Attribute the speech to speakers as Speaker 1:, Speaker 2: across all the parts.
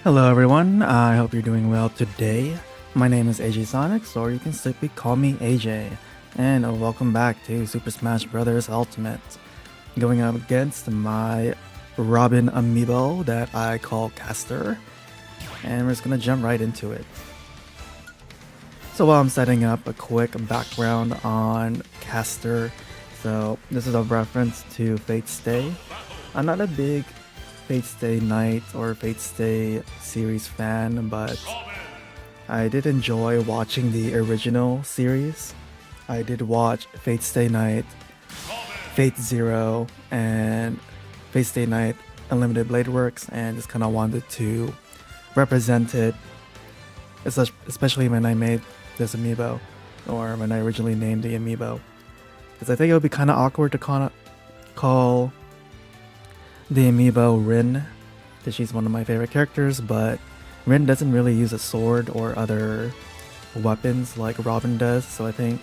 Speaker 1: Hello everyone, I hope you're doing well today. My name is AJ Sonics, or you can simply call me AJ, and welcome back to Super Smash Bros. Ultimate. Going up against my Robin amiibo that I call Caster, and we're just gonna jump right into it. So while I'm setting up a quick background on Caster, so this is a reference to Fate Stay. I'm not a big Fate Stay Night or Fate Stay series fan, but I did enjoy watching the original series. I did watch Fate Stay Night, Fate Zero, and Fate Stay Night Unlimited Blade Works, and just kind of wanted to represent it, especially when I made this amiibo, or when I originally named the amiibo, because I think it would be kind of awkward to call the amiibo Rin, because she's one of my favorite characters, but Rin doesn't really use a sword or other weapons like Robin does, so I think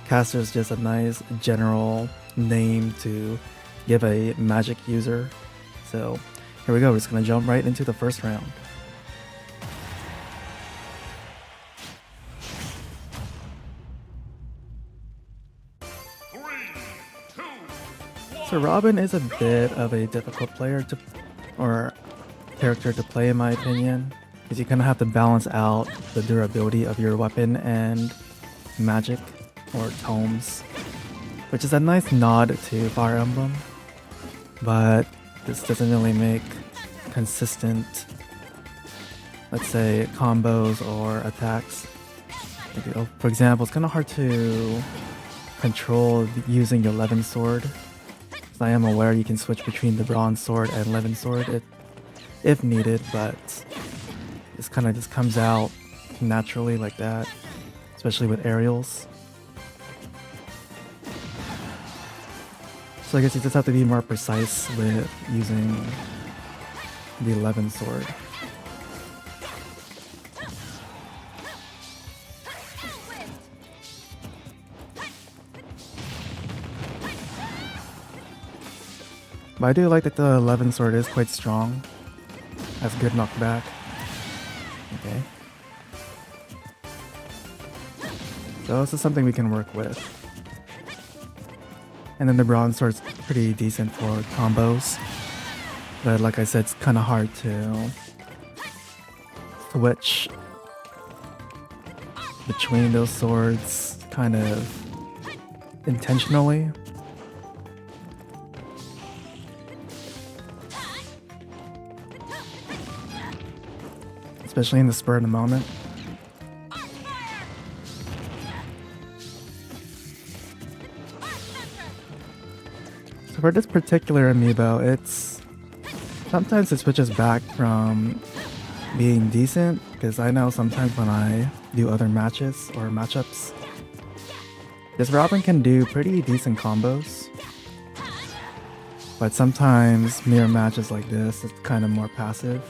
Speaker 1: Caster is just a nice general name to give a magic user. So here we go, we're just gonna jump right into the first round. So Robin is a bit of a difficult character to play in my opinion, because you kind of have to balance out the durability of your weapon and magic or tomes, which is a nice nod to Fire Emblem, but this doesn't really make consistent, let's say, combos or attacks. For example, it's kind of hard to control using your Levin sword. I am aware you can switch between the Bronze Sword and Levin Sword if needed, but this kind of just comes out naturally like that, especially with aerials. So I guess you just have to be more precise with using the Levin Sword. But I do like that the Levin Sword is quite strong. Has good knockback. Okay. So this is something we can work with. And then the Bronze Sword's pretty decent for combos. But like I said, it's kind of hard to switch between those swords kind of intentionally. Especially in the spur of the moment. So for this particular amiibo, sometimes it switches back from being decent, because I know sometimes when I do other matches or matchups, this Robin can do pretty decent combos, but sometimes mirror matches like this, it's kind of more passive.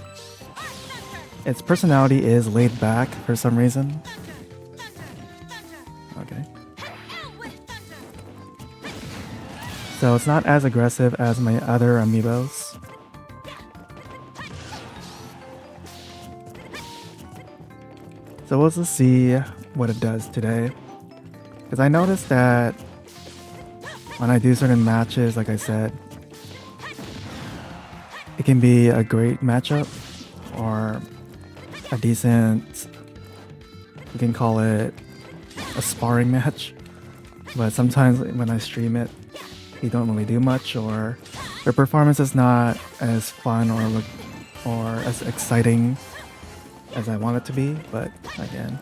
Speaker 1: Its personality is laid back for some reason. Okay. So it's not as aggressive as my other amiibos. So we'll just see what it does today. Because I noticed that when I do certain matches, like I said, it can be a great matchup or a decent, you can call it a sparring match, but sometimes when I stream it, you don't really do much, or the performance is not as fun or as exciting as I want it to be. But again,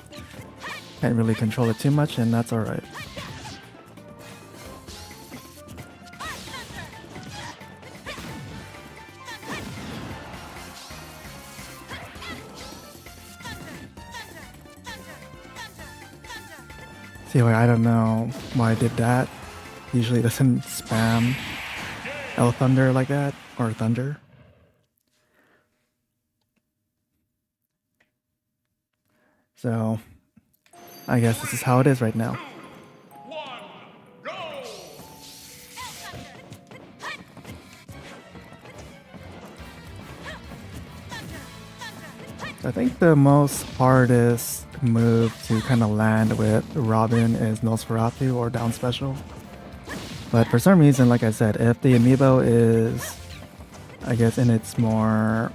Speaker 1: can't really control it too much, and that's alright. See, I don't know why I did that. Usually it doesn't spam L Thunder like that, or Thunder. So, I guess this is how it is right now. I think the most hardest move to kind of land with Robin is Nosferatu or down special. But for some reason, like I said, if the amiibo is, I guess, in its more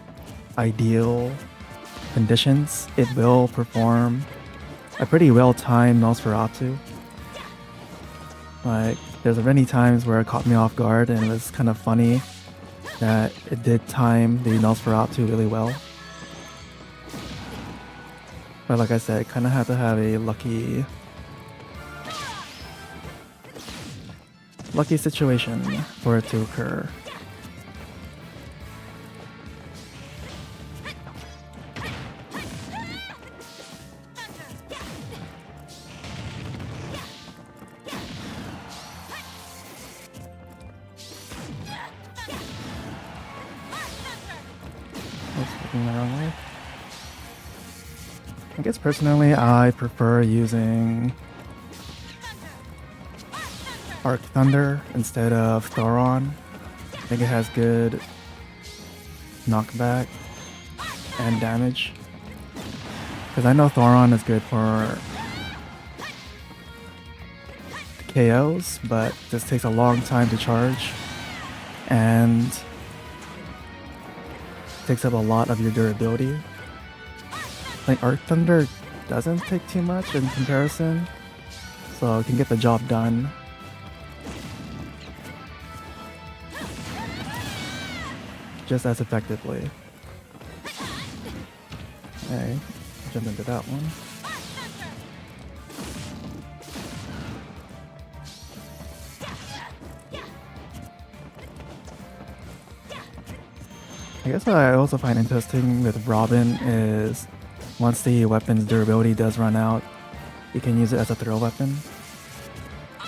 Speaker 1: ideal conditions, it will perform a pretty well-timed Nosferatu. Like, there's many times where it caught me off guard and it was kind of funny that it did time the Nosferatu really well. But like I said, kind of had to have a lucky situation for it to occur. Looking the wrong way. I guess personally I prefer using Arc Thunder instead of Thoron. I think it has good knockback and damage. Because I know Thoron is good for KOs, but this takes a long time to charge and takes up a lot of your durability. Like Arc Thunder doesn't take too much in comparison, so it can get the job done. Just as effectively. Okay, jump into that one. I guess what I also find interesting with Robin is once the weapon's durability does run out, you can use it as a throw weapon. I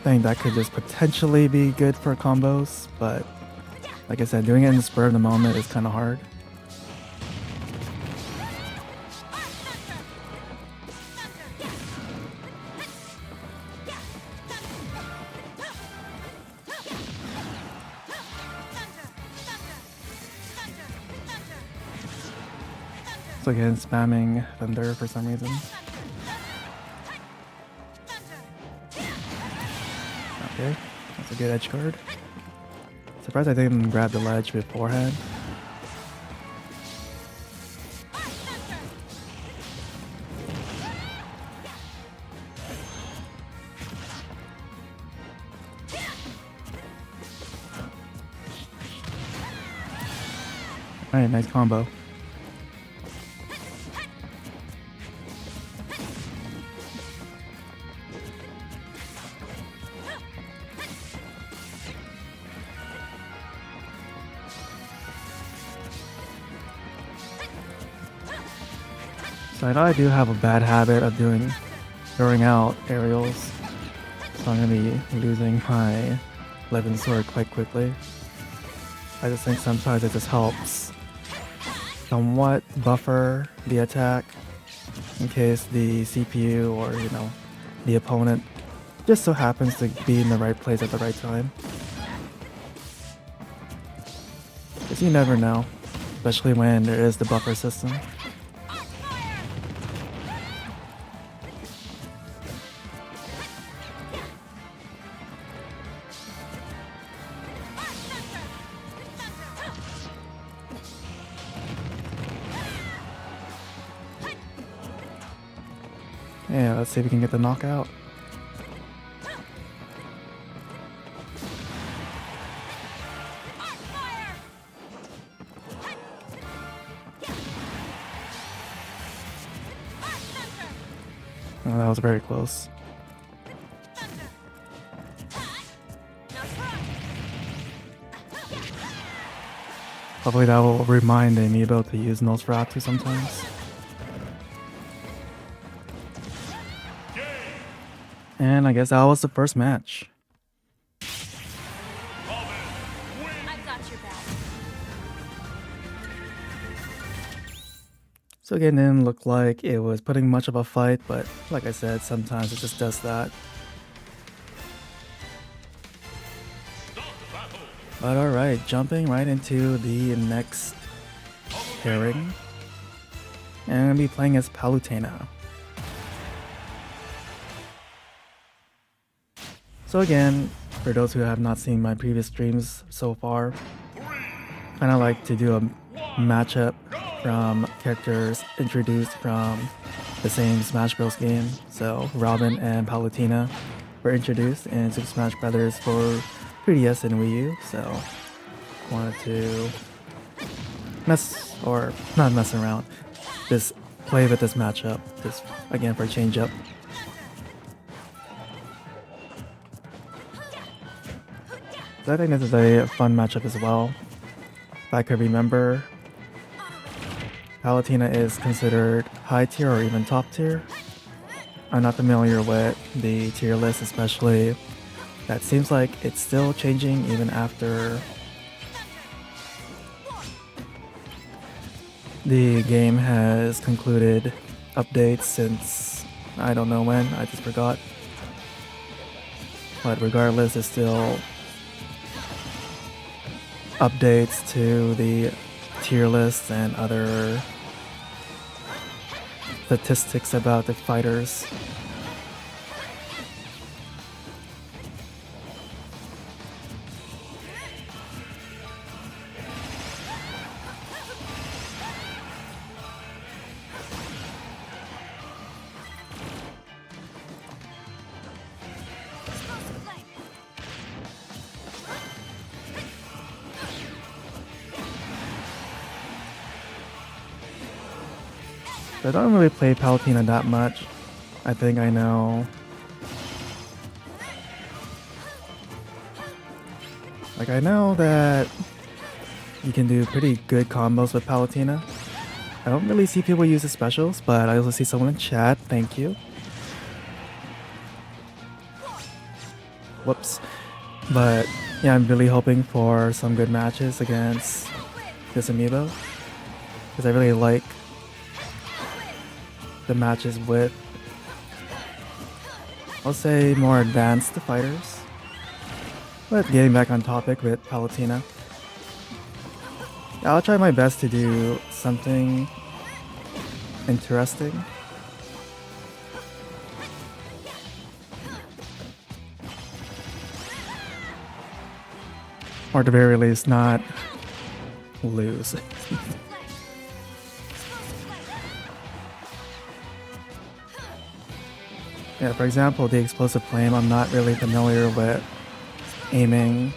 Speaker 1: think that could just potentially be good for combos, but like I said, doing it in the spur of the moment is kind of hard. So again, spamming Thunder for some reason. Okay, that's a good edge guard. Surprised I didn't grab the ledge beforehand. Alright, nice combo. So I know I do have a bad habit of throwing out aerials, so I'm gonna be losing my 11 sword quite quickly. I just think sometimes it just helps somewhat buffer the attack in case the CPU or, you know, the opponent just so happens to be in the right place at the right time. Because you never know, especially when there is the buffer system. Yeah, let's see if we can get the knockout. Oh, that was very close. Hopefully that will remind the amiibo to use Nosferatu sometimes. And I guess that was the first match. So again, it didn't look like it was putting much of a fight, but like I said, sometimes it just does that. But alright, jumping right into the next pairing. And I'm going to be playing as Palutena. So again, for those who have not seen my previous streams so far, I kind of like to do a matchup from characters introduced from the same Smash Bros. Game. So Robin and Palutena were introduced in Super Smash Bros. For 3DS and Wii U, so wanted to not mess around, just play with this matchup, just again for a change up. So I think this is a fun matchup as well. If I could remember, Palutena is considered high tier or even top tier. I'm not familiar with the tier list, especially that seems like it's still changing even after the game has concluded updates since I don't know when, I just forgot. But regardless, it's still updates to the tier list and other statistics about the fighters. I don't really play Palutena that much. I think I know. Like, I know that you can do pretty good combos with Palutena. I don't really see people use the specials, but I also see someone in chat. Thank you. Whoops. But yeah, I'm really hoping for some good matches against this amiibo, because I really like the matches with, I'll say, more advanced fighters. But getting back on topic with Palutena, I'll try my best to do something interesting. Or at the very least, not lose. Yeah, for example, the explosive flame, I'm not really familiar with aiming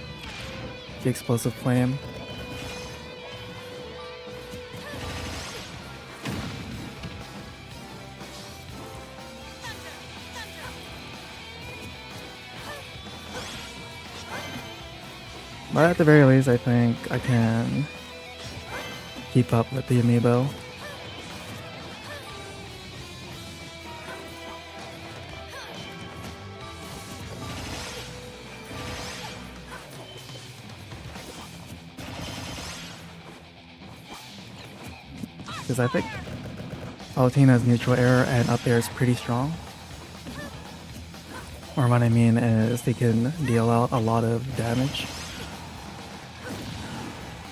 Speaker 1: the explosive flame. But at the very least, I think I can keep up with the amiibo. Because I think Palutena's neutral air and up air is pretty strong. Or what I mean is they can deal out a lot of damage.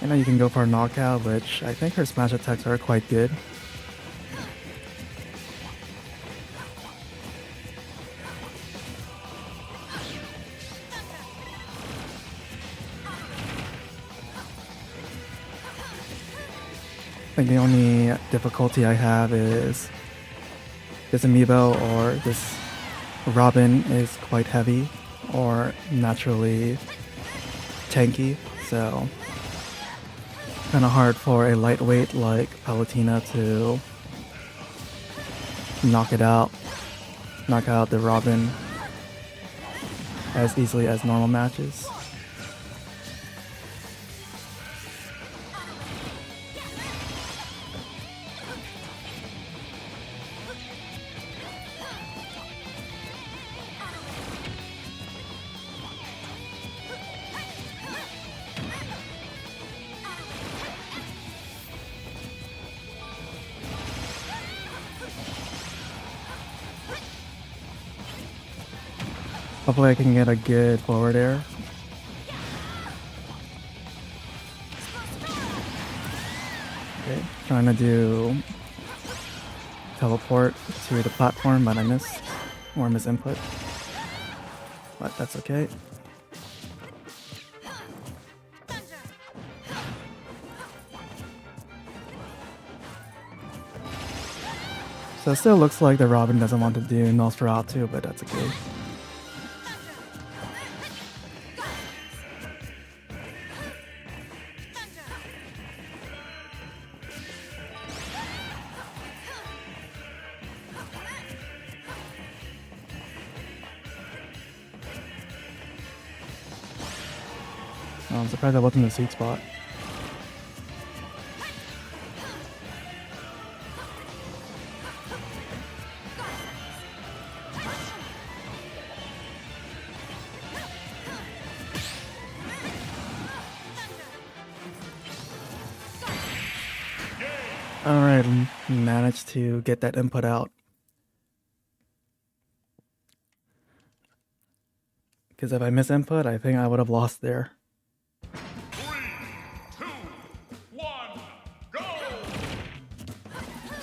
Speaker 1: You know, you can go for a knockout, which I think her smash attacks are quite good. I think the only difficulty I have is this amiibo or this Robin is quite heavy or naturally tanky, so kind of hard for a lightweight like Palutena to knock out the Robin as easily as normal matches. Hopefully I can get a good forward air. Okay, trying to do teleport to the platform, but I missed or misinput. But that's okay. So it still looks like the Robin doesn't want to do Nosferatu, but that's okay. I'm surprised I wasn't in the sweet spot. Alright, managed to get that input out. Because if I miss input, I think I would have lost there.
Speaker 2: 3, 2, 1, go!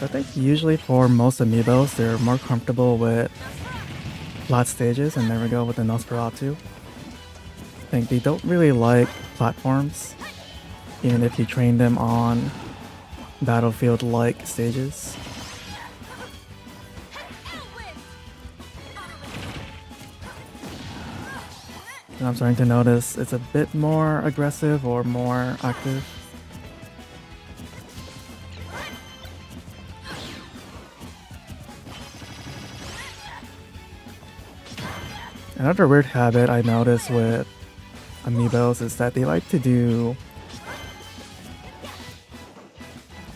Speaker 1: I think usually for most amiibos, they're more comfortable with flat stages, and there we go with the Nosferatu. I think they don't really like platforms, even if you train them on battlefield-like stages. And I'm starting to notice it's a bit more aggressive or more active. Another weird habit I notice with amiibos is that they like to do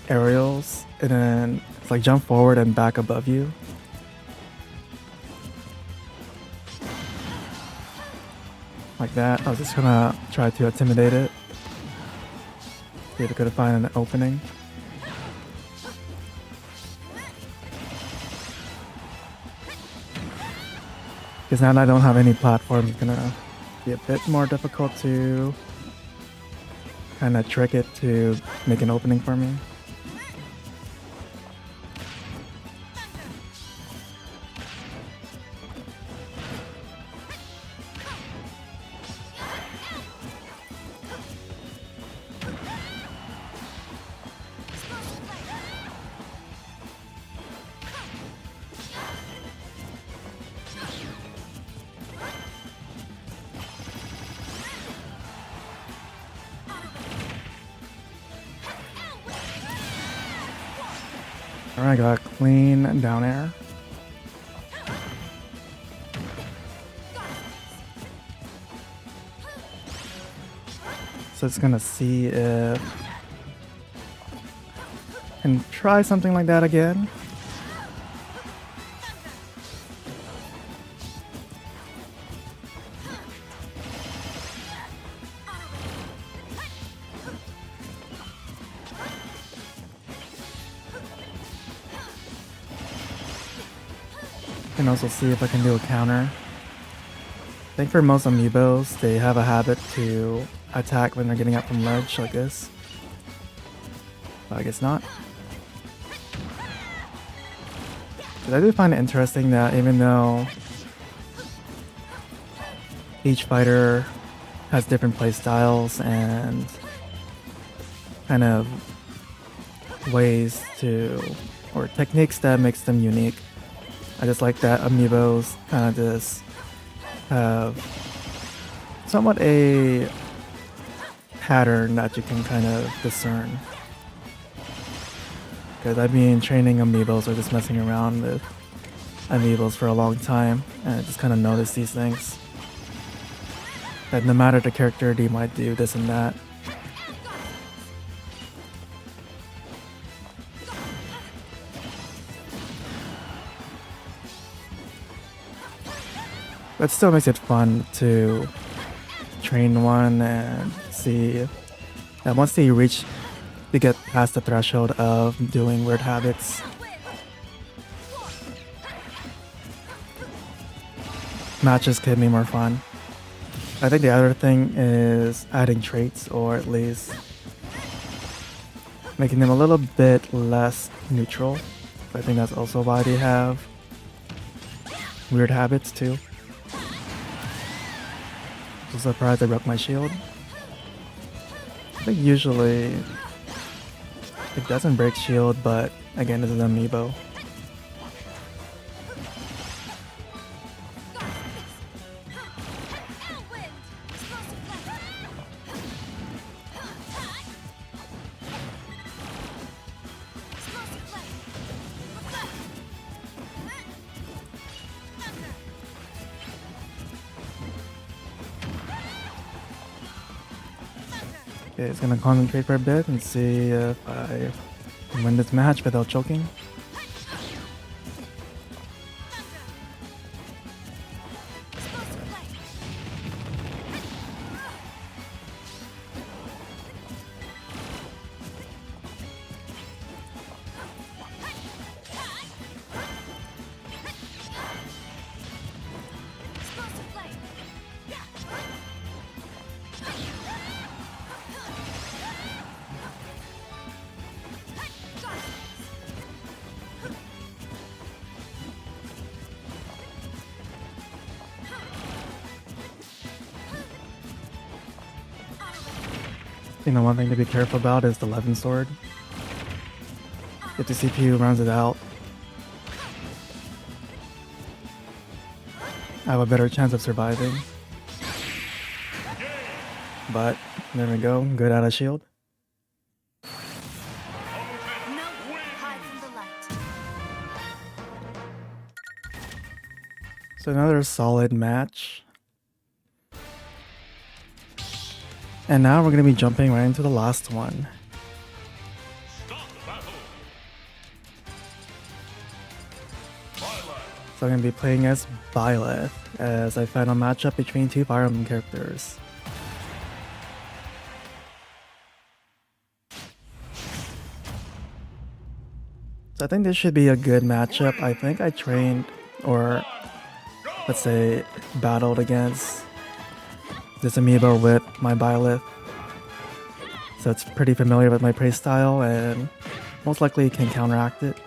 Speaker 1: aerials and then it's like jump forward and back above you. Like that. I was just gonna try to intimidate it. See if I could find an opening. Because now that I don't have any platforms, it's gonna be a bit more difficult to kind of trick it to make an opening for me. Alright, got a clean down air. So it's gonna see if I can try something like that again. And also see if I can do a counter. I think for most amiibos, they have a habit to attack when they're getting up from ledge like this. But I guess not. But I do find it interesting that even though each fighter has different play styles and kind of ways to, or techniques that makes them unique, I just like that amiibos kind of just have somewhat a pattern that you can kind of discern. Because I've been training amiibos or just messing around with amiibos for a long time, and I just kind of notice these things. That no matter the character, they might do this and that. But still makes it fun to train one and see that once they get past the threshold of doing weird habits, matches can be more fun. I think the other thing is adding traits, or at least making them a little bit less neutral. I think that's also why they have weird habits too. So surprised I broke my shield. I think usually it doesn't break shield, but again, this is an amiibo. Okay, it's gonna concentrate for a bit and see if I can win this match without choking. You know, one thing to be careful about is the Levin sword. If the CPU runs it out, I have a better chance of surviving. But there we go, good out of shield. So another solid match. And now we're going to be jumping right into the last one. So I'm going to be playing as Byleth as I find a matchup between two Fire Emblem characters. So I think this should be a good matchup. I think I trained, or let's say battled against this amiibo with my Byleth, so it's pretty familiar with my playstyle and most likely can counteract it.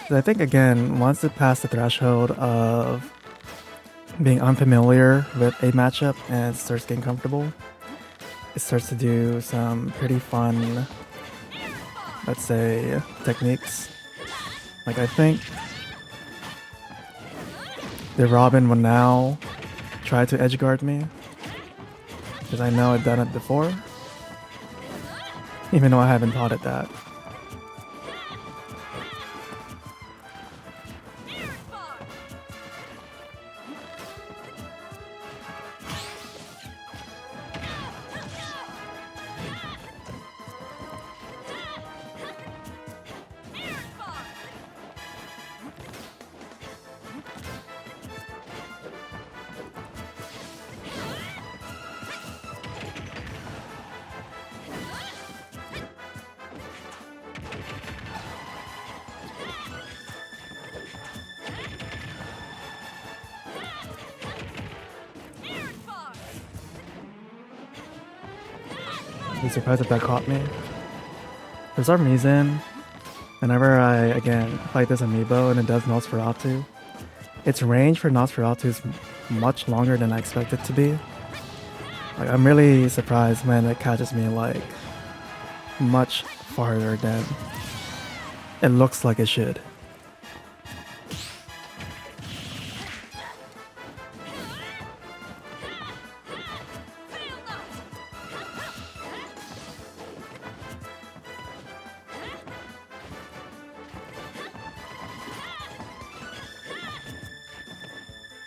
Speaker 1: So I think again, once it passed the threshold of being unfamiliar with a matchup and starts getting comfortable, it starts to do some pretty fun, let's say, techniques. Like I think the Robin will now try to edgeguard me, because I know I've done it before, even though I haven't taught it that. I'd be surprised if that caught me. For some reason, whenever I, again, fight this amiibo and it does Nosferatu, its range for Nosferatu is much longer than I expect it to be. Like, I'm really surprised when it catches me, like, much farther than it looks like it should.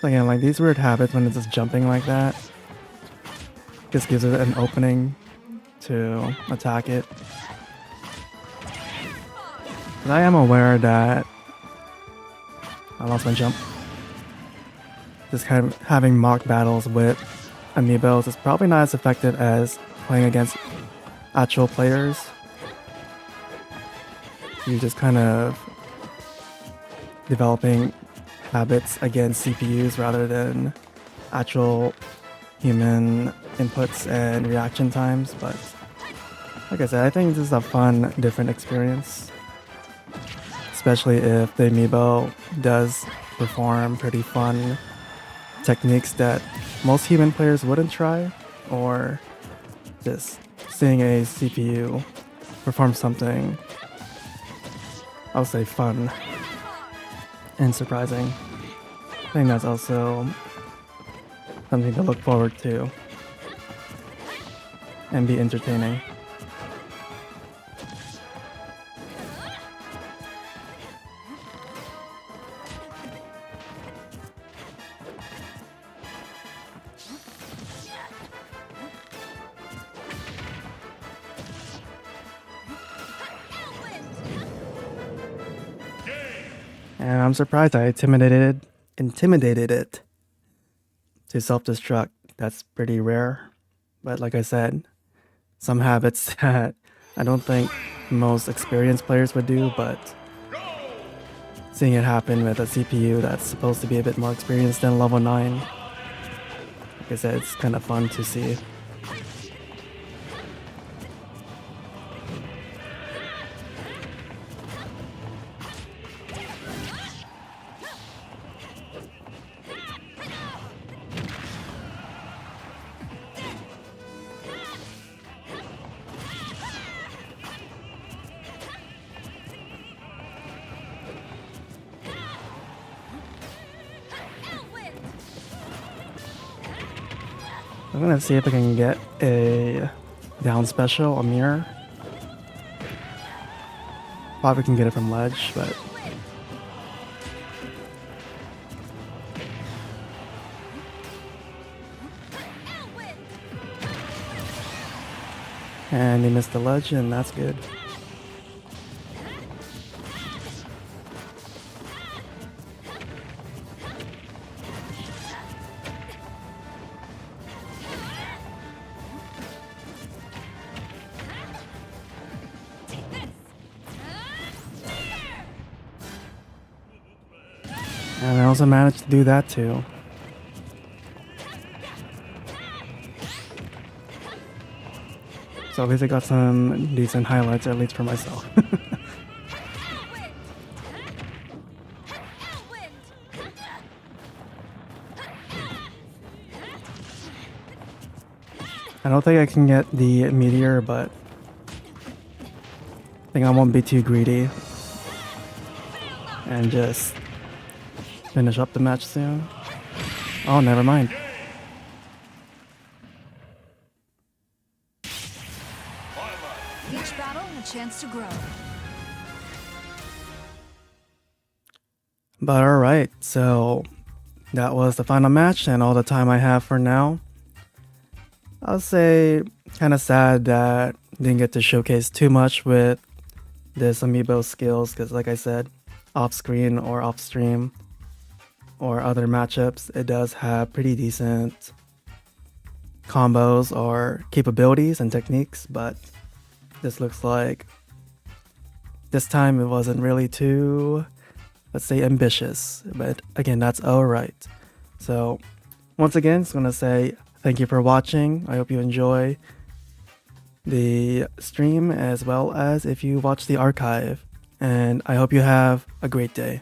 Speaker 1: Again, like these weird habits when it's just jumping like that, just gives it an opening to attack it. And I am aware that I lost my jump. Just kind of having mock battles with amiibos is probably not as effective as playing against actual players. You just kind of developing habits against CPUs rather than actual human inputs and reaction times. But like I said, I think this is a fun, different experience, especially if the amiibo does perform pretty fun techniques that most human players wouldn't try, or just seeing a CPU perform something, I'll say fun and surprising. I think that's also something to look forward to and be entertaining. And I'm surprised I intimidated it to self-destruct. That's pretty rare. But like I said, some habits that I don't think most experienced players would do, but seeing it happen with a CPU that's supposed to be a bit more experienced than level 9, like I said, it's kind of fun to see. I'm gonna see if I can get a down special, a mirror. Probably can get it from ledge, but and he missed the ledge, and that's good. And I also managed to do that too. So at least I got some decent highlights, at least for myself. I don't think I can get the meteor, but I think I won't be too greedy and just finish up the match soon. Oh, never mind.
Speaker 3: Each battle, a chance to grow.
Speaker 1: But alright, so that was the final match and all the time I have for now. I'll say kind of sad that didn't get to showcase too much with this amiibo skills, because like I said, off screen or off stream or other matchups, it does have pretty decent combos or capabilities and techniques, but this looks like this time it wasn't really too, let's say, ambitious, but again, that's alright. So once again, just want to say thank you for watching. I hope you enjoy the stream as well as if you watch the archive, and I hope you have a great day.